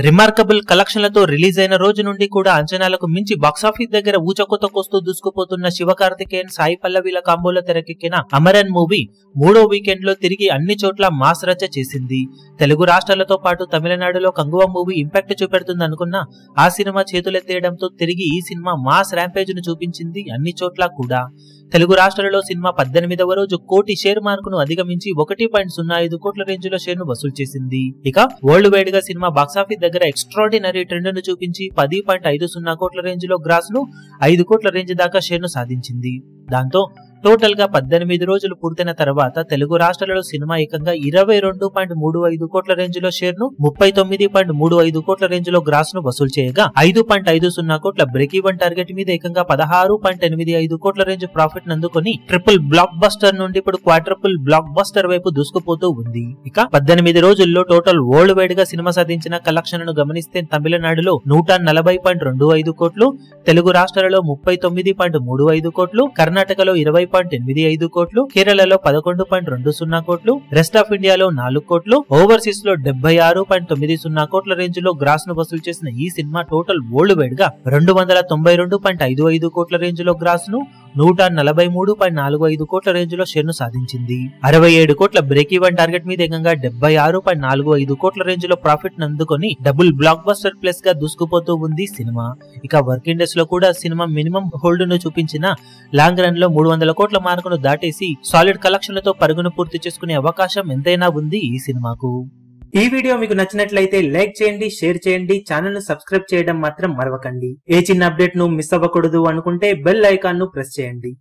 Remarkable కలెక్షన్లతో release అయిన రోజు నుండి కూడా అంచనాలకు మించి బాక్సాఫీస్ దగ్గర ఊచకొత్తకొస్తూ దూసుకుపోతున్న శివకార్తికేయన్ సాయి పల్లవిల కాంబోలో తెరకెక్కిన అమరన్ మూవీ మూడో వీకెండ్ లో తిరిగి అన్ని చోట్ల మాస్ రచ్చ చేసింది. తెలుగు రాష్ట్రాలతో పాటు తమిళనాడులో కంగువ మూవీ ఇంపాక్ట్ చూపెడుతుంది అనుకున్న ఆ సినిమా చేతులెత్తేయడంతో తిరిగి ఈ సినిమా మాస్ ర్యాంపేజ్ ను చూపించింది అన్ని చోట్ల కూడా. తెలుగు రాష్ట్రాలలో సినిమా 18వ రోజు కోటి షేర్ మార్కును అధిగమించి 1.05 కోట్ల రేంజ్ లో షేర్ ను వసూలు చేసింది. ఇక వరల్డ్ వైడ్ గా సినిమా బాక్సాఫీస్ దగ్గర ఎక్స్ట్రాడినరీ ట్రెండ్ ను చూపించి 10.50 కోట్ల రేంజ్ లో గ్రాస్ ను 5 కోట్ల రేంజ్ దాకా షేర్ ను సాధించింది. దాంతో టోటల్ గా 18 రోజులు పూర్తయిన తర్వాత తెలుగు రాష్ట్రాలలో సినిమా ఏకంగా 22.35 కోట్ల రేంజ్ లో షేర్ ను 39.35 కోట్ల రేంజ్ లో గ్రాస్ ను వసూలు చేయగా 5.50 కోట్ల బ్రేక్ ఈవెన్ టార్గెట్ మీద ఏకంగా 16.85 కోట్ల రేంజ్ ప్రాఫిట్ నందుకొని ట్రిపుల్ బ్లాక్ బస్టర్ నుండి ఇప్పుడు క్వాడ్రపుల్ బ్లాక్ బస్టర్ వైపు దూసుకుపోతూ ఉంది. ఇక 18 రోజుల్లో టోటల్ వరల్డ్ వైడ్ గా సినిమా సాధించిన కలెక్షన్ ను గమనిస్తే తమిళనాడులో 140.25 కోట్లు, తెలుగు రాష్ట్రాలలో 39.35 కోట్లు, కర్ణాటకలో 20.85 కోట్లు, కేరళలో 11.20 కోట్లు, రెస్ట్ ఆఫ్ ఇండియాలో 4 కోట్లు, ఓవర్సీస్ లో 76.90 కోట్ల రేంజ్ లో గ్రాస్ ను వసూలు చేసిన ఈ సినిమా టోటల్ వరల్డ్ వైడ్ గా 292.55 కోట్ల రేంజ్ లో గ్రాస్ ను 143.45 కోట్ల రేంజ్ లో షేర్ ను సాధించింది. 67 కోట్ల బ్రేక్ ఈవెన్ టార్గెట్ మీద ఏకంగా 76.45 కోట్ల రేంజ్ లో ప్రాఫిట్ నందుకొని డబుల్ బ్లాక్ బస్టర్ ప్లస్ గా దూసుకుపోతూ ఉంది సినిమా. ఇక వర్కింగ్ డేస్ లో కూడా సినిమా మినిమం హోల్డ్ ను చూపించిన లాంగ్ రన్ లో 300 కోట్ల మార్కును దాటేసి సాలిడ్ కలెక్షన్లతో పరుగును పూర్తి చేసుకునే అవకాశం ఎంతైనా ఉంది ఈ సినిమాకు. ఈ వీడియో మీకు నచ్చినట్లయితే లైక్ చేయండి, షేర్ చేయండి, ఛానల్ ను సబ్స్క్రైబ్ చేయడం మాత్రం మరవకండి. ఏ చిన్న అప్డేట్ ను మిస్ అవ్వకూడదు అనుకుంటే బెల్ ఐకాన్ ను ప్రెస్ చేయండి.